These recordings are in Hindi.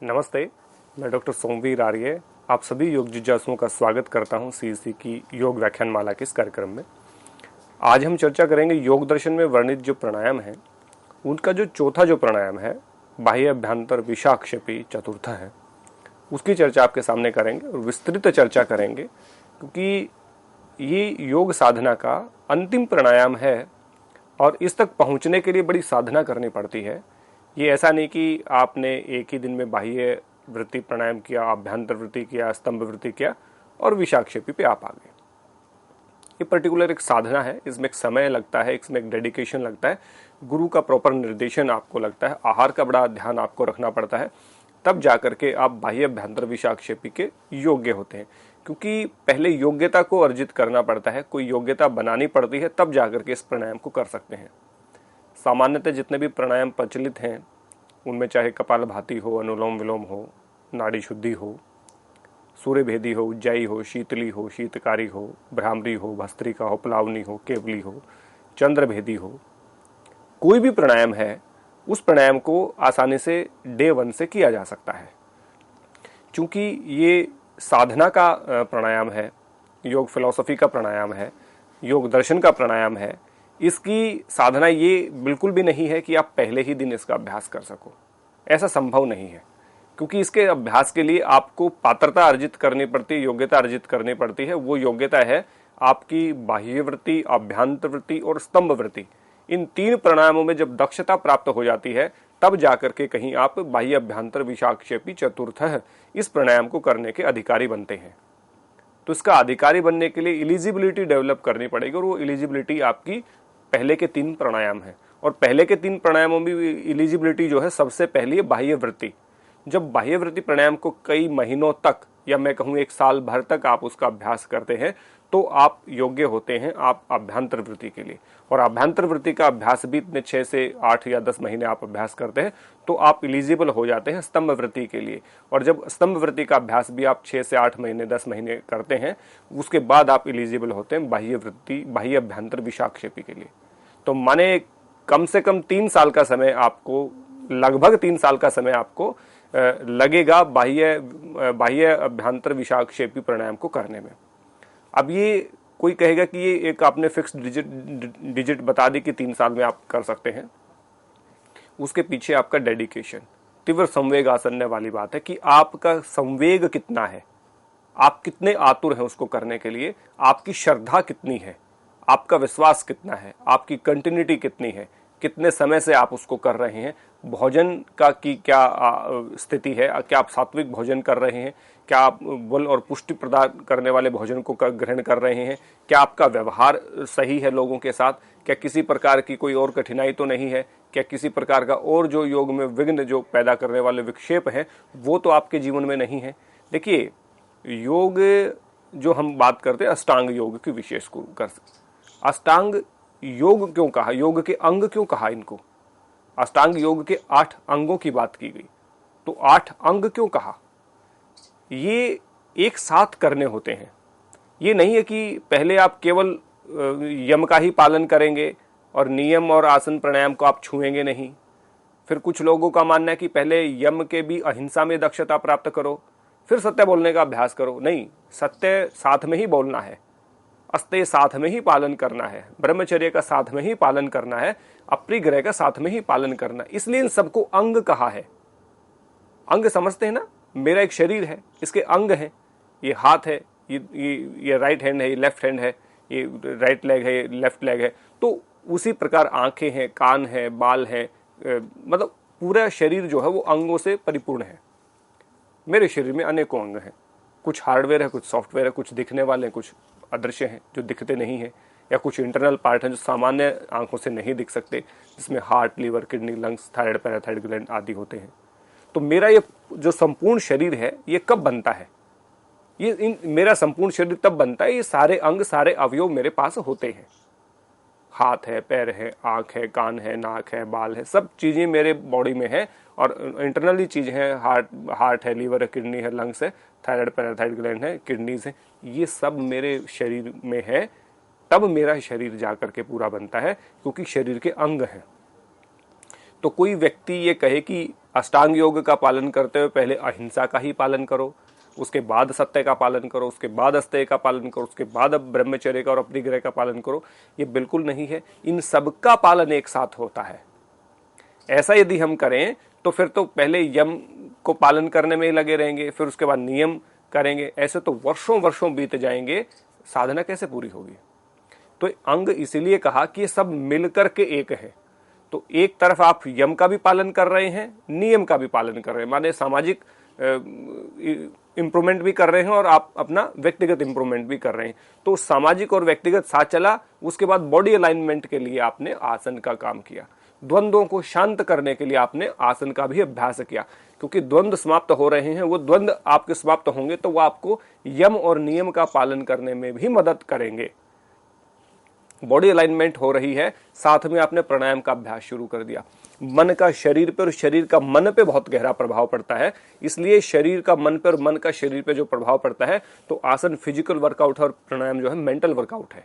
नमस्ते। मैं डॉक्टर सोमवीर आर्य आप सभी योग जिज्ञासुओं का स्वागत करता हूं सीईसी की योग व्याख्यान माला के इस कार्यक्रम में। आज हम चर्चा करेंगे योग दर्शन में वर्णित जो प्राणायाम है उनका जो चौथा जो प्राणायाम है बाह्य अभ्यंतर विषाक्षेपी चतुर्थ है, उसकी चर्चा आपके सामने करेंगे और विस्तृत चर्चा करेंगे, क्योंकि ये योग साधना का अंतिम प्राणायाम है और इस तक पहुंचने के लिए बड़ी साधना करनी पड़ती है। ये ऐसा नहीं कि आपने एक ही दिन में बाह्य वृत्ति प्राणायाम किया, अभ्यंतर वृत्ति किया, स्तंभ वृत्ति किया और विषाक्षेपी पे आप आ गए। ये पर्टिकुलर एक साधना है, इसमें एक समय लगता है, इसमें एक डेडिकेशन लगता है, गुरु का प्रॉपर निर्देशन आपको लगता है, आहार का बड़ा ध्यान आपको रखना पड़ता है, तब जाकर के आप बाह्य अभ्यंतर विषाक्षेपी के योग्य होते हैं। क्योंकि पहले योग्यता को अर्जित करना पड़ता है, कोई योग्यता बनानी पड़ती है, तब जाकर के इस प्राणायाम को कर सकते हैं। सामान्यतः जितने भी प्राणायाम प्रचलित हैं उनमें चाहे कपालभाति हो, अनुलोम विलोम हो, नाड़ी शुद्धि हो, सूर्यभेदी हो, उज्जाई हो, शीतली हो, शीतकारी हो, भ्रामरी हो, भस्त्रिका हो, प्लावनी हो, केवली हो, चंद्रभेदी हो, कोई भी प्राणायाम है उस प्राणायाम को आसानी से डे 1 से किया जा सकता है। चूंकि ये साधना का प्राणायाम है, योग फिलॉसफी का प्राणायाम है, योग दर्शन का प्राणायाम है, इसकी साधना ये बिल्कुल भी नहीं है कि आप पहले ही दिन इसका अभ्यास कर सको, ऐसा संभव नहीं है। क्योंकि इसके अभ्यास के लिए आपको पात्रता अर्जित करनी पड़ती है, योग्यता अर्जित करनी पड़ती है। वो योग्यता है आपकी बाह्य वृत्ति, अभ्यंतर वृत्ति और स्तंभ वृत्ति। इन 3 प्राणायामों में जब दक्षता प्राप्त हो जाती है तब जाकर के कहीं आप बाह्य अभ्यंतर विषाक्षेपी चतुर्थ इस प्राणायाम को करने के अधिकारी बनते हैं। तो इसका अधिकारी बनने के लिए एलिजिबिलिटी डेवलप करनी पड़ेगी और वो एलिजिबिलिटी आपकी पहले के 3 प्राणायाम है। और पहले के 3 प्राणायामों में एलिजिबिलिटी जो है सबसे पहली है बाह्य वृत्ति। जब बाह्य वृत्ति प्राणायाम को कई महीनों तक या मैं कहूँ 1 साल भर तक आप उसका अभ्यास करते हैं तो आप योग्य होते हैं आप अभ्यंतर वृत्ति के लिए। और अभ्यंतर वृत्ति का अभ्यास भी इतने 6 से 8 या 10 महीने आप अभ्यास करते हैं तो आप एलिजिबल हो जाते हैं स्तंभ वृत्ति के लिए। और जब स्तंभ वृत्ति का अभ्यास भी आप 6 से 8 महीने 10 महीने करते हैं उसके बाद आप एलिजिबल होते हैं बाह्य वृत्ति, बाह्य अभ्यंतर विषाक्षेपी के लिए। तो माने कम से कम 3 साल का समय आपको, लगभग 3 साल का समय आपको लगेगा बाह्य अभ्यंतर विषाक्षेपी प्राणायाम को करने में। अब ये कोई कहेगा कि ये एक आपने फिक्स डिजिट बता दी कि 3 साल में आप कर सकते हैं, उसके पीछे आपका डेडिकेशन, तीव्र संवेग आसन्न वाली बात है कि आपका संवेग कितना है, आप कितने आतुर हैं उसको करने के लिए, आपकी श्रद्धा कितनी है, आपका विश्वास कितना है, आपकी कंटिन्यूटी कितनी है, कितने समय से आप उसको कर रहे हैं, भोजन का की क्या स्थिति है, क्या आप सात्विक भोजन कर रहे हैं, क्या आप बल और पुष्टि प्रदान करने वाले भोजन को ग्रहण कर रहे हैं, क्या आपका व्यवहार सही है लोगों के साथ, क्या किसी प्रकार की कोई और कठिनाई तो नहीं है, क्या किसी प्रकार का और जो योग में विघ्न जो पैदा करने वाले विक्षेप हैं वो तो आपके जीवन में नहीं है। देखिए, योग जो हम बात करते हैं अष्टांग योग की विशेष कर, अष्टांग योग क्यों कहा, योग के अंग क्यों कहा इनको, अष्टांग योग के 8 अंगों की बात की गई तो 8 अंग क्यों कहा, ये एक साथ करने होते हैं। ये नहीं है कि पहले आप केवल यम का ही पालन करेंगे और नियम और आसन प्राणायाम को आप छुएंगे नहीं। फिर कुछ लोगों का मानना है कि पहले यम के भी अहिंसा में दक्षता प्राप्त करो फिर सत्य बोलने का अभ्यास करो। नहीं, सत्य साथ में ही बोलना है, अस्तेय साथ में ही पालन करना है, ब्रह्मचर्य का साथ में ही पालन करना है, अपरिग्रह का साथ में ही पालन करना। इसलिए इन सबको अंग कहा है। अंग समझते हैं ना, मेरा एक शरीर है, इसके अंग हैं, ये हाथ है, ये राइट हैंड है, ये लेफ्ट हैंड है, ये राइट लेग है, ये लेफ्ट लेग है। तो उसी प्रकार आंखें हैं, कान है, बाल है, मतलब पूरा शरीर जो है वो अंगों से परिपूर्ण है। मेरे शरीर में अनेकों अंग हैं, कुछ हार्डवेयर है, कुछ सॉफ्टवेयर है, कुछ दिखने वाले हैं, कुछ अदृश्य हैं जो दिखते नहीं हैं, या कुछ इंटरनल पार्ट हैं जो सामान्य आंखों से नहीं दिख सकते, जिसमें heart, liver, kidney, lungs, thyroid, parathyroid gland आदि होते हैं। तो मेरा ये जो संपूर्ण शरीर है ये कब बनता है, मेरा संपूर्ण शरीर तब बनता है ये सारे अंग, सारे अवयव मेरे पास होते हैं। हाथ है, पैर है, आंख है, कान है, नाक है, बाल है, सब चीजें मेरे बॉडी में है। और इंटरनली चीज है, हार्ट है, लीवर है, किडनी है, लंग्स है, थायराइड, पैराथायराइड ग्लैंड है, किडनीज है, ये सब मेरे शरीर में है। तब मेरा शरीर जाकर के पूरा बनता है, क्योंकि शरीर के अंग हैं। तो कोई व्यक्ति ये कहे कि अष्टांग योग का पालन करते हुए पहले अहिंसा का ही पालन करो, उसके बाद सत्य का पालन करो, उसके बाद अस्तेय का पालन करो, उसके बाद अब ब्रह्मचर्य का और अपरिग्रह का पालन करो, ये बिल्कुल नहीं है। इन सबका पालन एक साथ होता है। ऐसा यदि हम करें तो फिर तो पहले यम को पालन करने में ही लगे रहेंगे, फिर उसके बाद नियम करेंगे, ऐसे तो वर्षों वर्षों बीत जाएंगे, साधना कैसे पूरी होगी। तो अंग इसीलिए कहा कि ये सब मिलकर के एक है। तो एक तरफ आप यम का भी पालन कर रहे हैं, नियम का भी पालन कर रहे हैं, माने सामाजिक इंप्रूवमेंट भी कर रहे हैं और आप अपना व्यक्तिगत इंप्रूवमेंट भी कर रहे हैं। तो सामाजिक और व्यक्तिगत साथ चला। उसके बाद बॉडी अलाइनमेंट के लिए आपने आसन का काम किया, द्वंद्वों को शांत करने के लिए आपने आसन का भी अभ्यास किया, क्योंकि द्वंद्व समाप्त हो रहे हैं। वो द्वंद्व आपके समाप्त होंगे तो वो आपको यम और नियम का पालन करने में भी मदद करेंगे। बॉडी अलाइनमेंट हो रही है, साथ में आपने प्राणायाम का अभ्यास शुरू कर दिया। मन का शरीर पे और शरीर का मन पे बहुत गहरा प्रभाव पड़ता है, इसलिए शरीर का मन पे और मन का शरीर पे जो प्रभाव पड़ता है, तो आसन फिजिकल वर्कआउट है और प्राणायाम जो है मेंटल वर्कआउट है।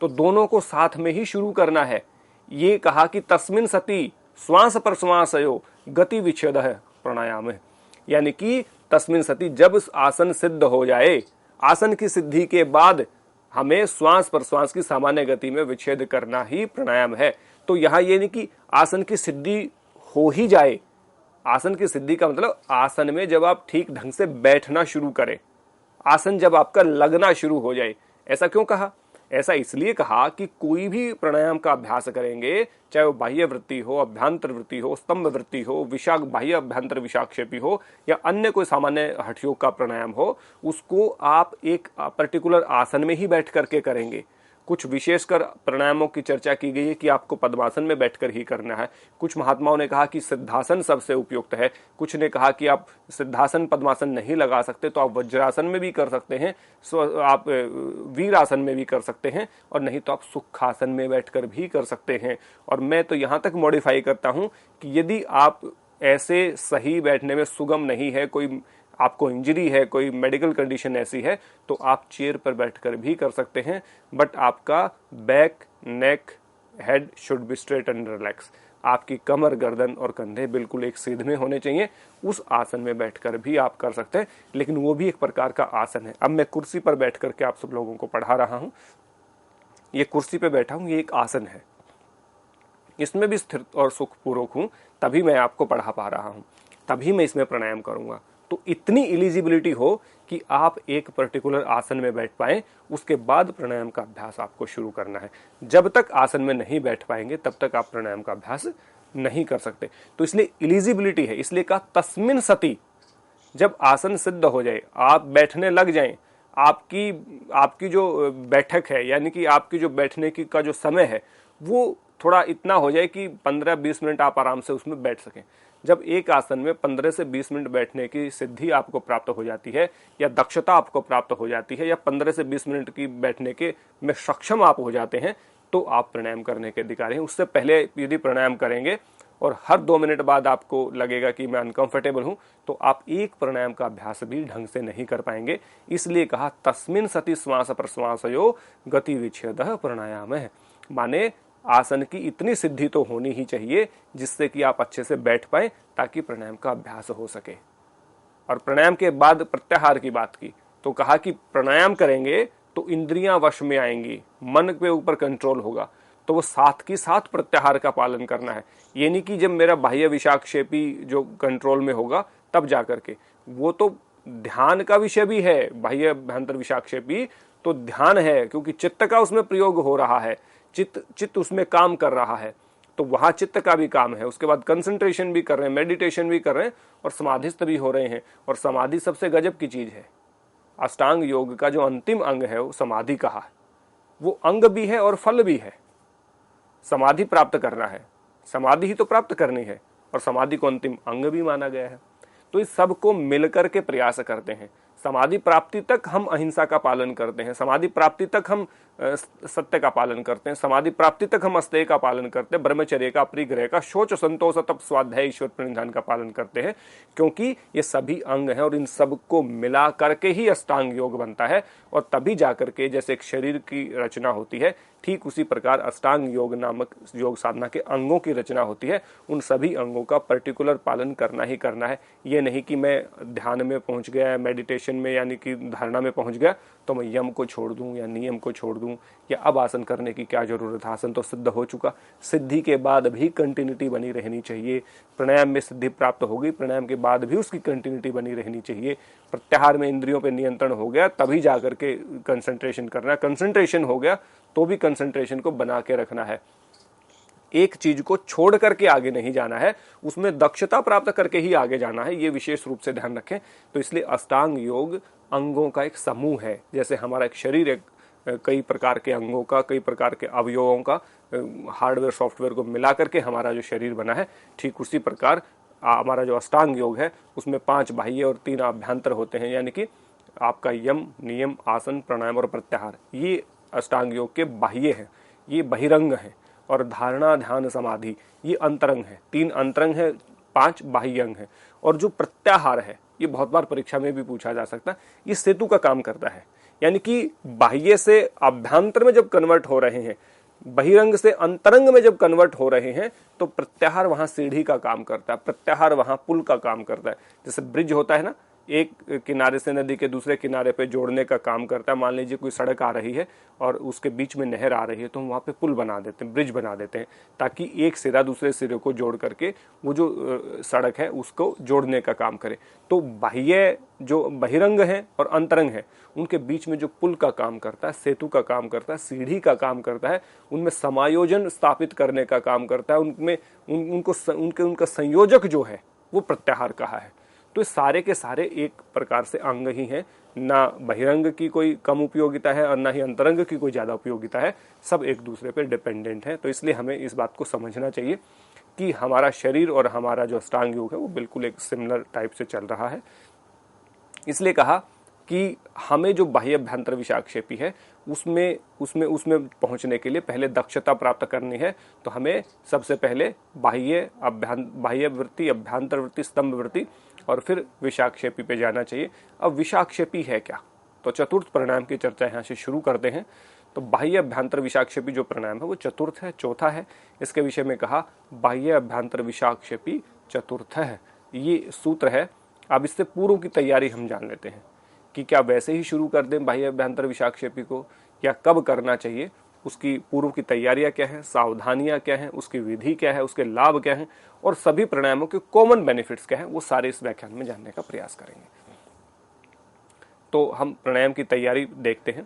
तो दोनों को साथ में ही शुरू करना है। ये कहा कि तस्मिन सति श्वास पर श्वासयो गति विच्छेद है प्राणायाम है, यानी कि तस्मिन सति जब आसन सिद्ध हो जाए, आसन की सिद्धि के बाद हमें श्वास पर श्वास की सामान्य गति में विच्छेद करना ही प्राणायाम है। तो यहां ये नहीं कि आसन की सिद्धि हो ही जाए। आसन की सिद्धि का मतलब आसन में जब आप ठीक ढंग से बैठना शुरू करें, आसन जब आपका लगना शुरू हो जाए। ऐसा क्यों कहा? ऐसा इसलिए कहा कि कोई भी प्राणायाम का अभ्यास करेंगे, चाहे वो बाह्य वृत्ति हो, अभ्यंतर वृत्ति हो, स्तंभ वृत्ति हो, विशाख बाह्य अभ्यंतर विशाक्षेपी हो, या अन्य कोई सामान्य हठयोग का प्राणायाम हो, उसको आप एक पर्टिकुलर आसन में ही बैठ करके करेंगे। कुछ विशेषकर प्राणायामों की चर्चा की गई है कि आपको पद्मासन में बैठकर ही करना है। कुछ महात्माओं ने कहा कि सिद्धासन सबसे उपयुक्त है, कुछ ने कहा कि आप सिद्धासन पद्मासन नहीं लगा सकते तो आप वज्रासन में भी कर सकते हैं, आप वीरासन में भी कर सकते हैं, और नहीं तो आप सुखासन में बैठकर भी कर सकते हैं। और मैं तो यहाँ तक मॉडिफाई करता हूँ कि यदि आप ऐसे सही बैठने में सुगम नहीं है, कोई आपको इंजरी है, कोई मेडिकल कंडीशन ऐसी है, तो आप चेयर पर बैठकर भी कर सकते हैं, बट आपका back, neck, head should be straight and relax. आपकी कमर, गर्दन और कंधे बिल्कुल एक सीध में होने चाहिए। उस आसन में बैठकर भी आप कर सकते हैं, लेकिन वो भी एक प्रकार का आसन है। अब मैं कुर्सी पर बैठ करके आप सब लोगों को पढ़ा रहा हूं, ये कुर्सी पर बैठा हूं, ये एक आसन है, इसमें भी स्थिर और सुखपूर्वक हूं, तभी मैं आपको पढ़ा पा रहा हूं, तभी मैं इसमें प्राणायाम करूंगा। तो इतनी एलिजिबिलिटी हो कि आप एक पर्टिकुलर आसन में बैठ पाएं, उसके बाद प्राणायाम का अभ्यास आपको शुरू करना है। जब तक आसन में नहीं बैठ पाएंगे तब तक आप प्राणायाम का अभ्यास नहीं कर सकते। तो इसलिए एलिजिबिलिटी है, इसलिए कहा तस्मिन सति, जब आसन सिद्ध हो जाए, आप बैठने लग जाएं, आपकी जो बैठक है, यानी कि आपकी जो बैठने की का जो समय है, वो थोड़ा इतना हो जाए कि 15-20 मिनट आप आराम से उसमें बैठ सकें। जब एक आसन में 15 से 20 मिनट बैठने की सिद्धि आपको प्राप्त हो जाती है, या दक्षता आपको प्राप्त हो जाती है, या 15 से 20 मिनट की बैठने के में सक्षम आप हो जाते हैं, तो आप प्राणायाम करने के अधिकारी हैं। उससे पहले यदि प्राणायाम करेंगे और हर 2 मिनट बाद आपको लगेगा कि मैं अनकंफर्टेबल हूं, तो आप एक प्राणायाम का अभ्यास भी ढंग से नहीं कर पाएंगे। इसलिए कहा तस्मिन सति श्वास प्रश्वासयो गति विच्छेदः प्राणायाम है, माने आसन की इतनी सिद्धि तो होनी ही चाहिए जिससे कि आप अच्छे से बैठ पाए, ताकि प्राणायाम का अभ्यास हो सके। और प्राणायाम के बाद प्रत्याहार की बात की, तो कहा कि प्राणायाम करेंगे तो इंद्रियां वश में आएंगी, मन के ऊपर कंट्रोल होगा, तो वो साथ की साथ प्रत्याहार का पालन करना है। ये नहीं कि जब मेरा बाह्य विशाक्षेपी जो कंट्रोल में होगा तब जाकर के, वो तो ध्यान का विषय भी है। बाह्य अभ्यंतर विशाक्षेपी तो ध्यान है, क्योंकि चित्त का उसमें प्रयोग हो रहा है, चित्त उसमें काम कर रहा है, तो वहां चित्त का भी काम है। उसके बाद कंसंट्रेशन भी कर रहे हैं, मेडिटेशन भी कर रहे हैं, और समाधिस्थ भी हो रहे हैं। और समाधि सबसे गजब की चीज है। अष्टांग योग का जो अंतिम अंग है वो समाधि कहा है, वो अंग भी है और फल भी है। समाधि प्राप्त करना है, समाधि ही तो प्राप्त करनी है, और समाधि को अंतिम अंग भी माना गया है। तो इस सब को मिलकर के प्रयास करते हैं। समाधि प्राप्ति तक हम अहिंसा का पालन करते हैं, समाधि प्राप्ति तक हम सत्य का पालन करते हैं, समाधि प्राप्ति तक हम अस्तेय का पालन करते हैं, ब्रह्मचर्य का, परिग्रह का, शौच, संतोष, तप, स्वाध्याय, ईश्वर प्रणिधान का पालन करते हैं, क्योंकि ये सभी अंग हैं और इन सब को मिला करके ही अष्टांग योग बनता है। और तभी जाकर के, जैसे एक शरीर की रचना होती है, ठीक उसी प्रकार अष्टांग योग नामक योग साधना के अंगों की रचना होती है। उन सभी अंगों का पर्टिकुलर पालन करना ही करना है। ये नहीं कि मैं ध्यान में पहुंच गया, मेडिटेशन में यानी कि धारणा में पहुंच गया तो मैं यम को छोड़ दूं या नियम को छोड़ दूं, या अब आसन करने की क्या जरूरत है, आसन तो सिद्ध हो चुका। सिद्धि के बाद भी कंटिन्यूटी बनी रहनी चाहिए। प्राणायाम में सिद्धि प्राप्त हो गई, प्राणायाम के बाद भी उसकी कंटिन्यूटी बनी रहनी चाहिए। प्रत्याहार में इंद्रियों पर नियंत्रण हो गया तभी जाकर के कंसंट्रेशन करना है। कंसंट्रेशन हो गया तो भी कंसंट्रेशन को बना के रखना है। एक चीज को छोड़ करके आगे नहीं जाना है, उसमें दक्षता प्राप्त करके ही आगे जाना है। ये विशेष रूप से ध्यान रखें। तो इसलिए अष्टांग योग अंगों का एक समूह है। जैसे हमारा एक शरीर एक कई प्रकार के अंगों का, कई प्रकार के अवयवों का, हार्डवेयर सॉफ्टवेयर को मिला करके हमारा जो शरीर बना है, ठीक उसी प्रकार हमारा जो अष्टांग योग है उसमें 5 बाह्य और 3 आभ्यंतर होते हैं। यानी कि आपका यम, नियम, आसन, प्राणायाम और प्रत्याहार, ये अष्टांग योग के बाह्य हैं, ये बहिरंग हैं। और धारणा, ध्यान, समाधि ये अंतरंग है। 3 अंतरंग है, 5 बाह्य अंग है। और जो प्रत्याहार है, ये बहुत बार परीक्षा में भी पूछा जा सकता है, ये सेतु का काम करता है। यानी कि बाह्य से अभ्यंतर में जब कन्वर्ट हो रहे हैं, बहिरंग से अंतरंग में जब कन्वर्ट हो रहे हैं, तो प्रत्याहार वहां सीढ़ी का काम करता है, प्रत्याहार वहां पुल का काम करता है। जैसे ब्रिज होता है ना, एक किनारे से नदी के दूसरे किनारे पे जोड़ने का काम करता है। मान लीजिए कोई सड़क आ रही है और उसके बीच में नहर आ रही है, तो हम वहाँ पे पुल बना देते हैं, ब्रिज बना देते हैं, ताकि एक सिरा दूसरे सिरे को जोड़ करके वो जो सड़क है उसको जोड़ने का काम करे। तो बाह्य जो बहिरंग है और अंतरंग है, उनके बीच में जो पुल का काम करता है, सेतु का काम करता है, सीढ़ी का काम करता है, उनमें समायोजन स्थापित करने का काम करता है, उनमें उनका संयोजक जो है वो प्रत्याहार कहा है। तो सारे के सारे एक प्रकार से अंग ही हैं। ना बहिरंग की कोई कम उपयोगिता है और ना ही अंतरंग की कोई ज़्यादा उपयोगिता है, सब एक दूसरे पर डिपेंडेंट है। तो इसलिए हमें इस बात को समझना चाहिए कि हमारा शरीर और हमारा जो अष्टांग योग है वो बिल्कुल एक सिमिलर टाइप से चल रहा है। इसलिए कहा कि हमें जो बाह्य अभ्यंतर विषाक्षेपी है उसमें पहुंचने के लिए पहले दक्षता प्राप्त करनी है। तो हमें सबसे पहले बाह्य वृत्ति, अभ्यंतर वृत्ति, स्तंभ वृत्ति और फिर विषाक्षेपी पे जाना चाहिए। अब विषाक्षेपी है क्या, तो चतुर्थ प्राणायाम की चर्चा यहाँ से शुरू करते हैं। तो बाह्य अभ्यंतर विषाक्षेपी जो प्राणायाम है वो चतुर्थ है, चौथा है। इसके विषय में कहा बाह्य अभ्यंतर विषाक्षेपी चतुर्थ है, ये सूत्र है। अब इससे पूर्व की तैयारी हम जान लेते हैं कि क्या वैसे ही शुरू कर दें बाह्य अभ्यंतर विषाक्षेपी को, या कब करना चाहिए, उसकी पूर्व की तैयारियां क्या है, सावधानियां क्या हैं, उसकी विधि क्या है, उसके लाभ क्या हैं और सभी प्राणायामों के कॉमन बेनिफिट्स क्या हैं, वो सारे इस व्याख्यान में जानने का प्रयास करेंगे। तो हम प्राणायाम की तैयारी देखते हैं।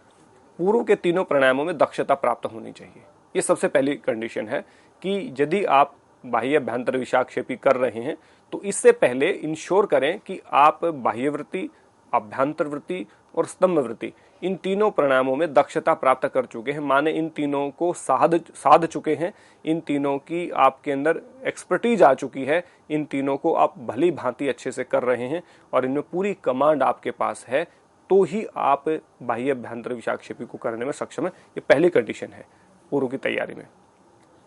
पूर्व के तीनों प्राणायामों में दक्षता प्राप्त होनी चाहिए, ये सबसे पहली कंडीशन है कि यदि आप बाह्य अभ्यंतर विषाक्षेपी कर रहे हैं तो इससे पहले इंश्योर करें कि आप बाह्य वृत्ति, अभ्यंतर वृत्ति और स्तंभ वृत्ति, इन तीनों प्राणायामों में दक्षता प्राप्त कर चुके हैं। माने इन तीनों को साध चुके हैं, इन तीनों की आपके अंदर एक्सपर्टीज आ चुकी है, इन तीनों को आप भली भांति अच्छे से कर रहे हैं और इनमें पूरी कमांड आपके पास है, तो ही आप बाह्य अभ्यंतर विषाक्षेपी को करने में सक्षम है। ये पहली कंडीशन है पूर्व की तैयारी में।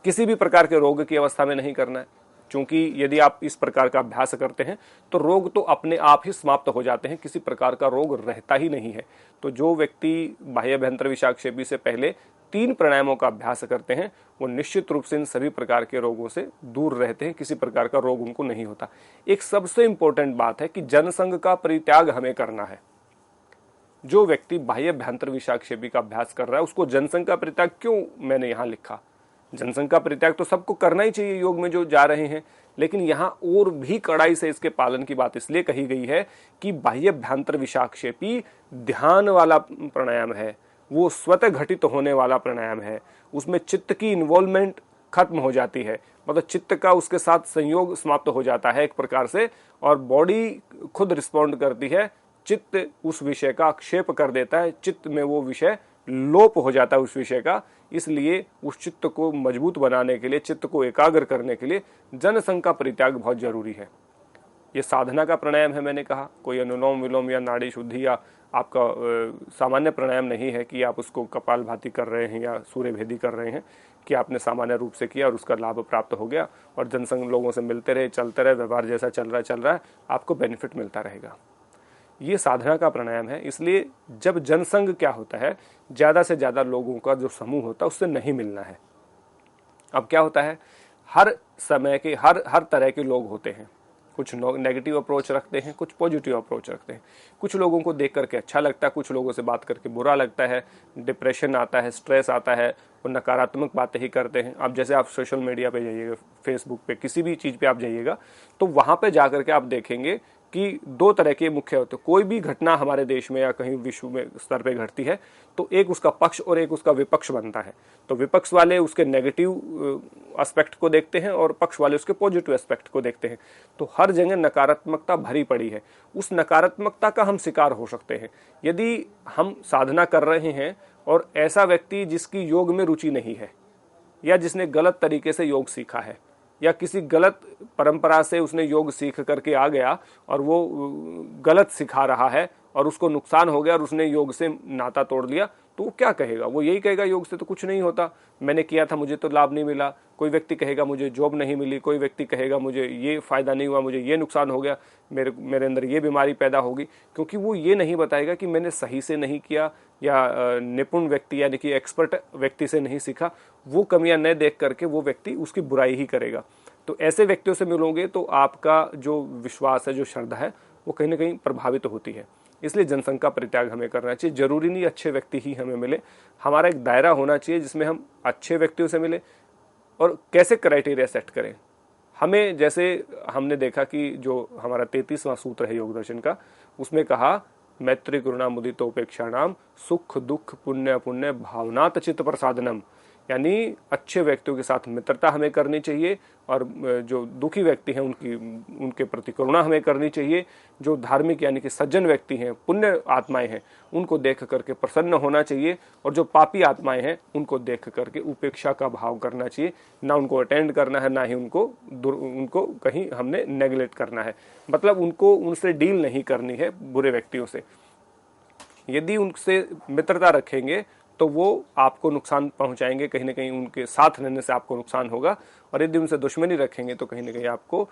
किसी भी प्रकार के रोग की अवस्था में नहीं करना है, क्योंकि यदि आप इस प्रकार का अभ्यास करते हैं तो रोग तो अपने आप ही समाप्त हो जाते हैं, किसी प्रकार का रोग रहता ही नहीं है। तो जो व्यक्ति बाह्य अभ्यंतर विषाक्षेपी से पहले 3 प्राणायामों का अभ्यास करते हैं वो निश्चित रूप से इन सभी प्रकार के रोगों से दूर रहते हैं, किसी प्रकार का रोग उनको नहीं होता। एक सबसे इंपॉर्टेंट बात है कि जनसंग का परित्याग हमें करना है। जो व्यक्ति बाह्य अभ्यंतर विषाक्षेपी का अभ्यास कर रहा है उसको जनसंग का परित्याग क्यों मैंने यहां लिखा, जनसंग का परित्याग तो सबको करना ही चाहिए योग में जो जा रहे हैं, लेकिन यहां और भी कड़ाई से इसके पालन की बात इसलिए कही गई है कि बाह्य अभ्यंतर विषाक्षेपी ध्यान वाला प्राणायाम है, वो स्वतः घटित होने वाला प्राणायाम है, उसमें चित्त की इन्वॉल्वमेंट खत्म हो जाती है, मतलब चित्त का उसके साथ संयोग समाप्त हो जाता है एक प्रकार से, और बॉडी खुद रिस्पॉन्ड करती है, चित्त उस विषय का आक्षेप कर देता है, चित्त में वो विषय लोप हो जाता है उस विषय का। इसलिए उस चित्त को मजबूत बनाने के लिए, चित्त को एकाग्र करने के लिए जनसंग का परित्याग बहुत जरूरी है। ये साधना का प्राणायाम है, मैंने कहा कोई अनुलोम विलोम या नाड़ी शुद्धि या आपका सामान्य प्राणायाम नहीं है कि आप उसको कपालभाति कर रहे हैं या सूर्य भेदी कर रहे हैं कि आपने सामान्य रूप से किया और उसका लाभ प्राप्त हो गया और जनसंग लोगों से मिलते रहे, चलते रहे, व्यवहार जैसा चल रहा है आपको बेनिफिट मिलता रहेगा। ये साधना का प्राणायाम है। इसलिए जब जनसंघ क्या होता है, ज़्यादा से ज़्यादा लोगों का जो समूह होता है उससे नहीं मिलना है। अब क्या होता है, हर समय के हर तरह के लोग होते हैं। कुछ नेगेटिव अप्रोच रखते हैं, कुछ पॉजिटिव अप्रोच रखते हैं। कुछ लोगों को देख करके अच्छा लगता है, कुछ लोगों से बात करके बुरा लगता है, डिप्रेशन आता है, स्ट्रेस आता है, वो नकारात्मक बातें ही करते हैं। अब जैसे आप सोशल मीडिया पे जाइएगा, फेसबुक पे, किसी भी चीज़ पे आप जाइएगा तो वहाँ पे जा करके आप देखेंगे कि दो तरह के मुख्य होते हैं। कोई भी घटना हमारे देश में या कहीं विश्व में स्तर पे घटती है तो एक उसका पक्ष और एक उसका विपक्ष बनता है। तो विपक्ष वाले उसके नेगेटिव एस्पेक्ट को देखते हैं और पक्ष वाले उसके पॉजिटिव एस्पेक्ट को देखते हैं। तो हर जगह नकारात्मकता भरी पड़ी है। उस नकारात्मकता का हम शिकार हो सकते हैं यदि हम साधना कर रहे हैं और ऐसा व्यक्ति जिसकी योग में रुचि नहीं है या जिसने गलत तरीके से योग सीखा है या किसी गलत परंपरा से उसने योग सीख करके आ गया और वो गलत सिखा रहा है और उसको नुकसान हो गया और उसने योग से नाता तोड़ लिया, तो वो क्या कहेगा? वो यही कहेगा योग से तो कुछ नहीं होता, मैंने किया था मुझे तो लाभ नहीं मिला। कोई व्यक्ति कहेगा मुझे जॉब नहीं मिली, कोई व्यक्ति कहेगा मुझे ये फायदा नहीं हुआ, मुझे ये नुकसान हो गया, मेरे अंदर ये बीमारी पैदा होगी। क्योंकि वो ये नहीं बताएगा कि मैंने सही से नहीं किया या निपुण व्यक्ति यानी कि एक्सपर्ट व्यक्ति से नहीं सीखा। वो कमियां न देख करके वो व्यक्ति उसकी बुराई ही करेगा। तो ऐसे व्यक्तियों से मिलोगे तो आपका जो विश्वास है, जो श्रद्धा है, वो कहीं ना कहीं प्रभावित होती है। इसलिए जनसंघ का परित्याग हमें करना चाहिए। जरूरी नहीं अच्छे व्यक्ति ही हमें मिले, हमारा एक दायरा होना चाहिए जिसमें हम अच्छे व्यक्तियों से मिले। और कैसे क्राइटेरिया सेट करें हमें, जैसे हमने देखा कि जो हमारा 33वां सूत्र है योग दर्शन का, उसमें कहा मैत्री करुणा मुदित उपेक्षा नाम सुख दुख पुण्य पुण्य भावनात चित्त प्रसादनम। यानी अच्छे व्यक्तियों के साथ मित्रता हमें करनी चाहिए और जो दुखी व्यक्ति हैं उनके प्रति करुणा हमें करनी चाहिए। जो धार्मिक यानी कि सज्जन व्यक्ति हैं, पुण्य आत्माएं हैं, उनको देख करके प्रसन्न होना चाहिए और जो पापी आत्माएं हैं उनको देख करके उपेक्षा का भाव करना चाहिए। ना उनको अटेंड करना है, ना ही उनको कहीं हमने नेग्लेक्ट करना है। मतलब उनसे डील नहीं करनी है बुरे व्यक्तियों से। यदि उनसे मित्रता रखेंगे तो वो आपको नुकसान पहुंचाएंगे, कहीं ना कहीं उनके साथ रहने से आपको नुकसान होगा। और यदि उनसे दुश्मनी रखेंगे तो कहीं ना कहीं आपको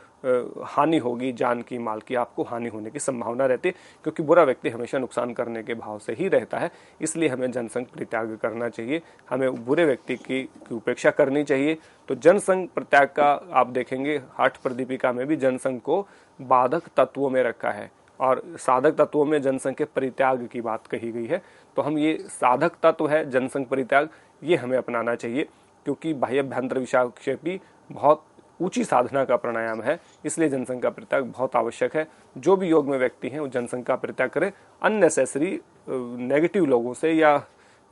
हानि होगी, जान की माल की आपको हानि होने की संभावना रहती है। क्योंकि बुरा व्यक्ति हमेशा नुकसान करने के भाव से ही रहता है। इसलिए हमें जनसंघ परित्याग करना चाहिए, हमें बुरे व्यक्ति की उपेक्षा करनी चाहिए। तो जनसंघ परित्याग का आप देखेंगे हठ प्रदीपिका में भी जनसंघ को बाधक तत्वों में रखा है और साधक तत्वों में जनसंघ के परित्याग की बात कही गई है। तो हम ये साधक तत्व है जनसंघ परित्याग, ये हमें अपनाना चाहिए। क्योंकि बाह्याभ्यंतर विषाक्षेपी बहुत ऊंची साधना का प्राणायाम है, इसलिए जनसंघ का परित्याग बहुत आवश्यक है। जो भी योग में व्यक्ति हैं वो जनसंघ का परित्याग करें। अननेसेसरी नेगेटिव लोगों से या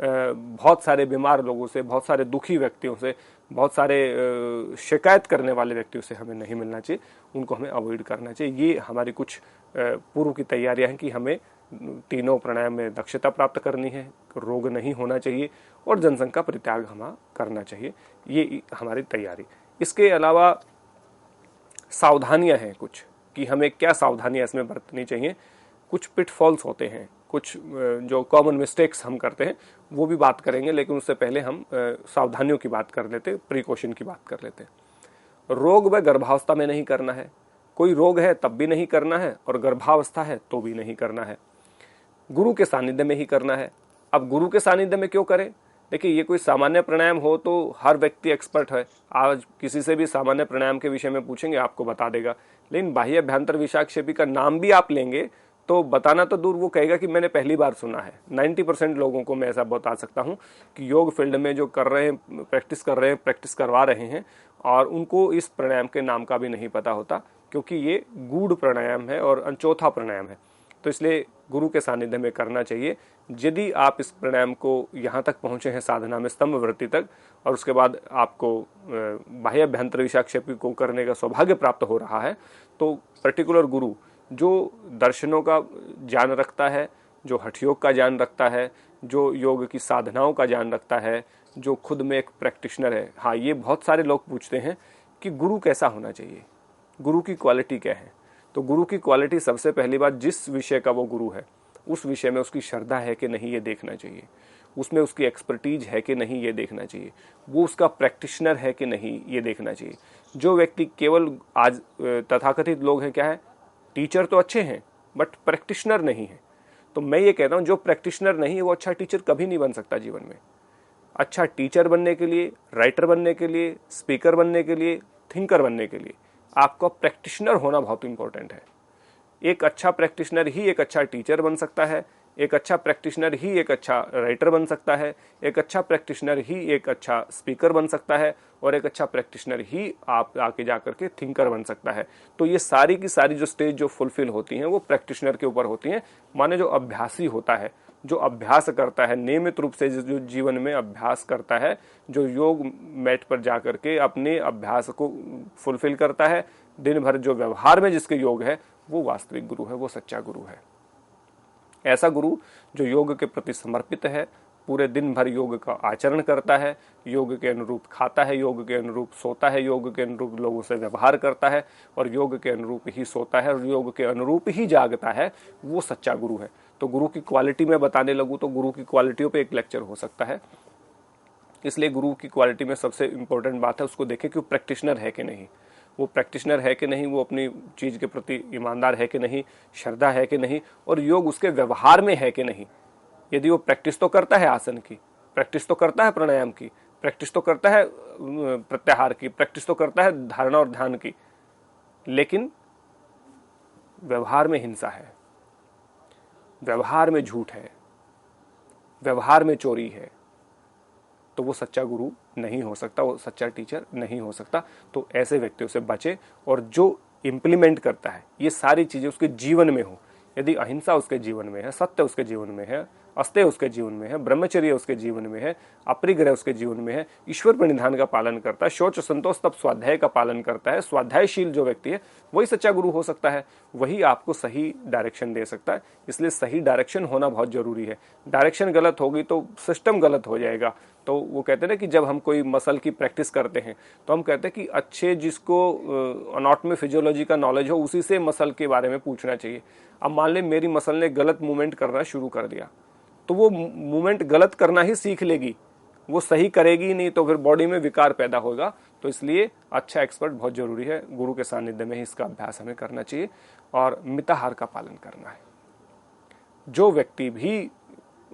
बहुत सारे बीमार लोगों से, बहुत सारे दुखी व्यक्तियों से, बहुत सारे शिकायत करने वाले व्यक्तियों से हमें नहीं मिलना चाहिए, उनको हमें अवॉइड करना चाहिए। ये हमारी कुछ पूर्व की तैयारियां हैं कि हमें तीनों प्राणायाम में दक्षता प्राप्त करनी है, रोग नहीं होना चाहिए और जनसंघ का परित्याग हमें करना चाहिए। ये हमारी तैयारी। इसके अलावा सावधानियां हैं कुछ कि हमें क्या सावधानियां इसमें बरतनी चाहिए। कुछ पिटफॉल्स होते हैं, कुछ जो कॉमन मिस्टेक्स हम करते हैं वो भी बात करेंगे, लेकिन उससे पहले हम सावधानियों की बात कर लेते, प्रिकॉशन की बात कर लेते। रोग व गर्भावस्था में नहीं करना है, कोई रोग है तब भी नहीं करना है और गर्भावस्था है तो भी नहीं करना है। गुरु के सानिध्य में ही करना है। अब गुरु के सानिध्य में क्यों करें? देखिए, ये कोई सामान्य प्राणायाम हो तो हर व्यक्ति एक्सपर्ट है। आज किसी से भी सामान्य प्राणायाम के विषय में पूछेंगे आपको बता देगा। लेकिन बाह्याभ्यंतर विषाक्षेपी का नाम भी आप लेंगे तो बताना तो दूर, वो कहेगा कि मैंने पहली बार सुना है। 90% लोगों को मैं ऐसा बता सकता हूं कि योग फील्ड में जो कर रहे हैं, प्रैक्टिस कर रहे हैं, प्रैक्टिस करवा रहे हैं और उनको इस प्राणायाम के नाम का भी नहीं पता होता, क्योंकि ये गूढ़ प्राणायाम है और अनचोथा प्राणायाम है। तो इसलिए गुरु के सानिध्य में करना चाहिए। यदि आप इस प्राणायाम को यहाँ तक पहुँचे हैं साधना में स्तंभ वृत्ति तक और उसके बाद आपको बाह्याभ्यंतर विषाक्षेपी को करने का सौभाग्य प्राप्त हो रहा है, तो पर्टिकुलर गुरु जो दर्शनों का ज्ञान रखता है, जो हठयोग का ज्ञान रखता है, जो योग की साधनाओं का ज्ञान रखता है, जो खुद में एक प्रैक्टिशनर है। हाँ, ये बहुत सारे लोग पूछते हैं कि गुरु कैसा होना चाहिए, गुरु की क्वालिटी क्या है। तो गुरु की क्वालिटी सबसे पहली बात, जिस विषय का वो गुरु है उस विषय में उसकी श्रद्धा है कि नहीं ये देखना चाहिए, उसमें उसकी एक्सपर्टीज है कि नहीं ये देखना चाहिए, वो उसका प्रैक्टिशनर है कि नहीं ये देखना चाहिए। जो व्यक्ति केवल आज तथाकथित लोग हैं क्या है, टीचर तो अच्छे हैं बट प्रैक्टिशनर नहीं है। तो मैं ये कहता हूँ जो प्रैक्टिशनर नहीं है वो अच्छा टीचर कभी नहीं बन सकता जीवन में। अच्छा टीचर बनने के लिए, राइटर बनने के लिए, स्पीकर बनने के लिए, थिंकर बनने के लिए आपका प्रैक्टिशनर होना बहुत इंपॉर्टेंट है। एक अच्छा प्रैक्टिशनर ही एक अच्छा टीचर बन सकता है, एक अच्छा प्रैक्टिशनर ही एक अच्छा राइटर बन सकता है, एक अच्छा प्रैक्टिशनर ही एक अच्छा स्पीकर बन सकता है, और एक अच्छा प्रैक्टिशनर ही आप आके जाकर के थिंकर बन सकता है। तो ये सारी की सारी जो स्टेज जो फुलफिल होती हैं वो प्रैक्टिशनर के ऊपर होती हैं। माने जो अभ्यासी होता है, जो अभ्यास करता है, नियमित रूप से जो जीवन में अभ्यास करता है, जो योग मैट पर जाकर के अपने अभ्यास को फुलफिल करता है, दिन भर जो व्यवहार में जिसके योग है, वो वास्तविक गुरु है, वो सच्चा गुरु है। ऐसा गुरु जो योग के प्रति समर्पित है, पूरे दिन भर योग का आचरण करता है, योग के अनुरूप खाता है, योग के अनुरूप सोता है, योग के अनुरूप लोगों से व्यवहार करता है, और योग के अनुरूप ही सोता है और योग के अनुरूप ही जागता है, वो सच्चा गुरु है। तो गुरु की क्वालिटी में बताने लगूँ तो गुरु की क्वालिटियों पे एक लेक्चर हो सकता है। इसलिए गुरु की क्वालिटी में सबसे इंपॉर्टेंट बात है उसको देखें कि वो प्रैक्टिशनर है कि नहीं, वो प्रैक्टिशनर है कि नहीं, वो अपनी चीज़ के प्रति ईमानदार है कि नहीं, श्रद्धा है कि नहीं, और योग उसके व्यवहार में है कि नहीं। यदि वो प्रैक्टिस तो करता है आसन की, प्रैक्टिस तो करता है प्राणायाम की, प्रैक्टिस तो करता है प्रत्याहार की, प्रैक्टिस तो करता है धारणा और ध्यान की, लेकिन व्यवहार में हिंसा है, व्यवहार में झूठ है, व्यवहार में चोरी है, तो वो सच्चा गुरु नहीं हो सकता, वो सच्चा टीचर नहीं हो सकता। तो ऐसे व्यक्तियों से बचे, और जो इम्प्लीमेंट करता है ये सारी चीजें उसके जीवन में हो। यदि अहिंसा उसके जीवन में है, सत्य उसके जीवन में है, अस्तेय उसके जीवन में है, ब्रह्मचर्य उसके जीवन में है, अपरिग्रह उसके जीवन में है, ईश्वर प्रणिधान का पालन करता है, शौच संतोष तप स्वाध्याय का पालन करता है, स्वाध्यायशील जो व्यक्ति है वही सच्चा गुरु हो सकता है। वही आपको सही डायरेक्शन दे सकता है। इसलिए सही डायरेक्शन होना बहुत जरूरी है। डायरेक्शन गलत होगी तो सिस्टम गलत हो जाएगा। तो वो कहते हैं ना कि जब हम कोई मसल की प्रैक्टिस करते हैं तो हम कहते हैं कि अच्छे जिसको अनाटॉमी फिजियोलॉजी का नॉलेज हो उसी से मसल के बारे में पूछना चाहिए। अब मान लें मेरी मसल ने गलत मूवमेंट करना शुरू कर दिया, तो वो मूवमेंट गलत करना ही सीख लेगी, वो सही करेगी नहीं, तो फिर बॉडी में विकार पैदा होगा। तो इसलिए अच्छा एक्सपर्ट बहुत जरूरी है। गुरु के सानिध्य में ही इसका अभ्यास हमें करना चाहिए, और मिताहार का पालन करना है। जो व्यक्ति भी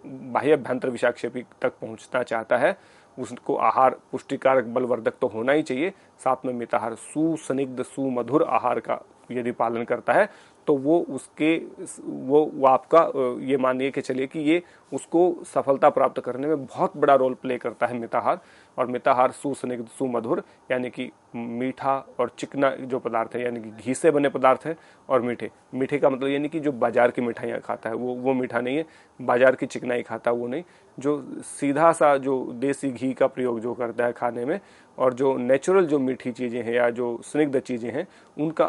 बाह्य अभ्यंतर विषाक्षेपी तक पहुंचना चाहता है उसको आहार पुष्टिकारक बलवर्धक तो होना ही चाहिए, साथ में मिताहार सुस्निग्ध सुमधुर आहार का यदि पालन करता है तो वो आपका ये मानिए कि चलिए कि ये उसको सफलता प्राप्त करने में बहुत बड़ा रोल प्ले करता है मिताहार। और मिताहार सुस्निग्ध सुमधुर यानी कि मीठा और चिकना जो पदार्थ है, यानी कि घी से बने पदार्थ है, और मीठे का मतलब यानी कि जो बाजार की मिठाइयाँ खाता है वो मीठा नहीं है, बाजार की चिकनाई खाता है वो नहीं, जो सीधा सा जो देसी घी का प्रयोग जो करता है खाने में, और जो नेचुरल जो मीठी चीज़ें हैं या जो स्निग्ध चीज़ें हैं उनका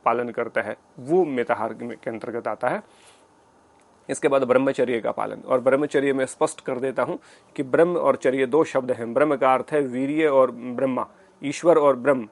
पालन करता है, वो मिताहार के अंतर्गत आता है। इसके बाद ब्रह्मचर्य का पालन, और ब्रह्मचर्य में स्पष्ट कर देता हूं कि ब्रह्म और चर्य दो शब्द हैं। ब्रह्म का अर्थ है वीर्य और ब्रह्मा, ईश्वर और ब्रह्म,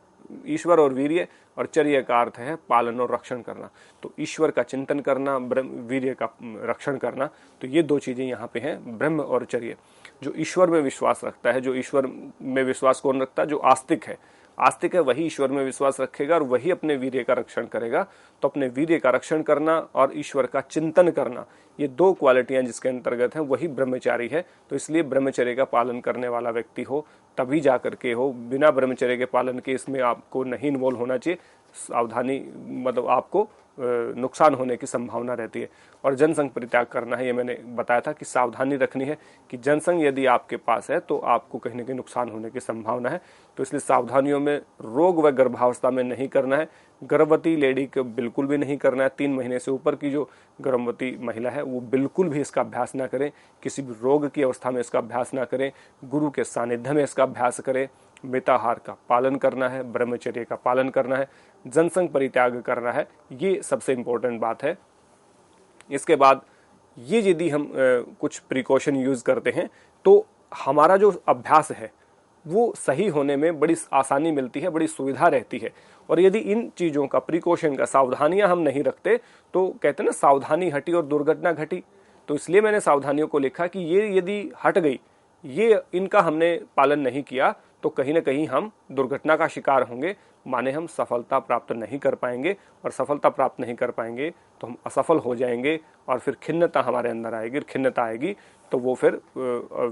ईश्वर और वीर्य, और चर्य का अर्थ है पालन और रक्षण करना। तो ईश्वर का चिंतन करना, वीर्य का रक्षण करना, तो ये दो चीजें यहाँ पे हैं, ब्रह्म और चर्य। जो ईश्वर में विश्वास रखता है, जो ईश्वर में विश्वास कौन रखता है? जो आस्तिक है। आस्तिक है वही ईश्वर में विश्वास रखेगा और वही अपने वीर्य का रक्षण करेगा। तो अपने वीर्य का रक्षण करना और ईश्वर का चिंतन करना, ये दो क्वालिटियां जिसके अंतर्गत हैं वही ब्रह्मचारी है। तो इसलिए ब्रह्मचर्य का पालन करने वाला व्यक्ति हो तभी जाकर के हो, बिना ब्रह्मचर्य के पालन के इसमें आपको नहीं इन्वॉल्व होना चाहिए। सावधानी मतलब आपको नुकसान होने की संभावना रहती है। और जनसंघ परित्याग करना है, ये मैंने बताया था कि सावधानी रखनी है कि जनसंघ यदि आपके पास है तो आपको कहीं न कहीं नुकसान होने की संभावना है। तो इसलिए सावधानियों में रोग व गर्भावस्था में नहीं करना है, गर्भवती लेडी को बिल्कुल भी नहीं करना है। 3 महीने से ऊपर की जो गर्भवती महिला है वो बिल्कुल भी इसका अभ्यास ना करें, किसी भी रोग की अवस्था में इसका अभ्यास ना करें, गुरु के सानिध्य में इसका अभ्यास करें। मिताहार का पालन करना है, ब्रह्मचर्य का पालन करना है, जनसंघ परित्याग करना है, ये सबसे इंपॉर्टेंट बात है। इसके बाद ये यदि हम कुछ प्रिकॉशन यूज करते हैं तो हमारा जो अभ्यास है वो सही होने में बड़ी आसानी मिलती है, बड़ी सुविधा रहती है। और यदि इन चीज़ों का प्रिकॉशन का सावधानियां हम नहीं रखते तो कहते हैं ना, सावधानी हटी और दुर्घटना घटी। तो इसलिए मैंने सावधानियों को लिखा कि ये यदि हट गई, ये इनका हमने पालन नहीं किया तो कहीं ना कहीं हम दुर्घटना का शिकार होंगे, माने हम सफलता प्राप्त नहीं कर पाएंगे, और सफलता प्राप्त नहीं कर पाएंगे तो हम असफल हो जाएंगे, और फिर खिन्नता हमारे अंदर आएगी, खिन्नता आएगी तो वो फिर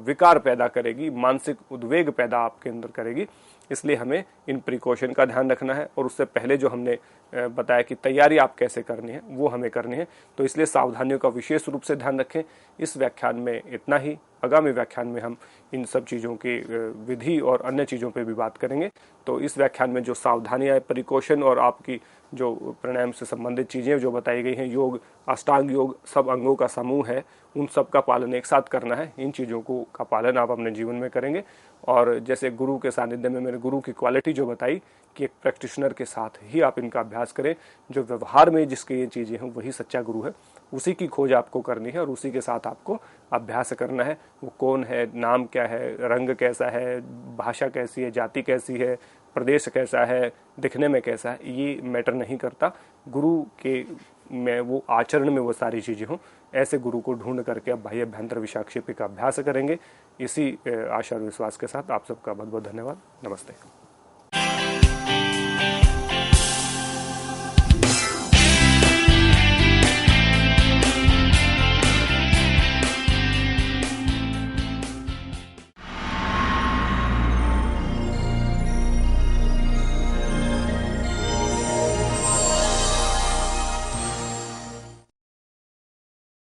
विकार पैदा करेगी, मानसिक उद्वेग पैदा आपके अंदर करेगी। इसलिए हमें इन प्रिकॉशन का ध्यान रखना है, और उससे पहले जो हमने बताया कि तैयारी आप कैसे करनी है वो हमें करनी है। तो इसलिए सावधानियों का विशेष रूप से ध्यान रखें। इस व्याख्यान में इतना ही। आगामी व्याख्यान में हम इन सब चीज़ों की विधि और अन्य चीज़ों पे भी बात करेंगे। तो इस व्याख्यान में जो सावधानियाँ, प्रिकॉशन और आपकी जो प्राणायाम से संबंधित चीज़ें जो बताई गई हैं, योग, अष्टांग योग सब अंगों का समूह है, उन सब का पालन एक साथ करना है। इन चीज़ों को का पालन आप अपने जीवन में करेंगे। और जैसे गुरु के सानिध्य में मेरे गुरु की क्वालिटी जो बताई कि एक प्रैक्टिशनर के साथ ही आप इनका अभ्यास करें, जो व्यवहार में जिसके ये चीज़ें हैं वही सच्चा गुरु है, उसी की खोज आपको करनी है और उसी के साथ आपको अभ्यास करना है। वो कौन है, नाम क्या है, रंग कैसा है, भाषा कैसी है, जाति कैसी है, प्रदेश कैसा है, दिखने में कैसा है, ये मैटर नहीं करता। गुरु के में वो आचरण में वो सारी चीज़ें हों, ऐसे गुरु को ढूंढ करके अब बाह्य अभ्यंतर विषाक्षेपी का अभ्यास करेंगे। इसी आशा और विश्वास के साथ आप सबका बहुत बहुत धन्यवाद। नमस्ते।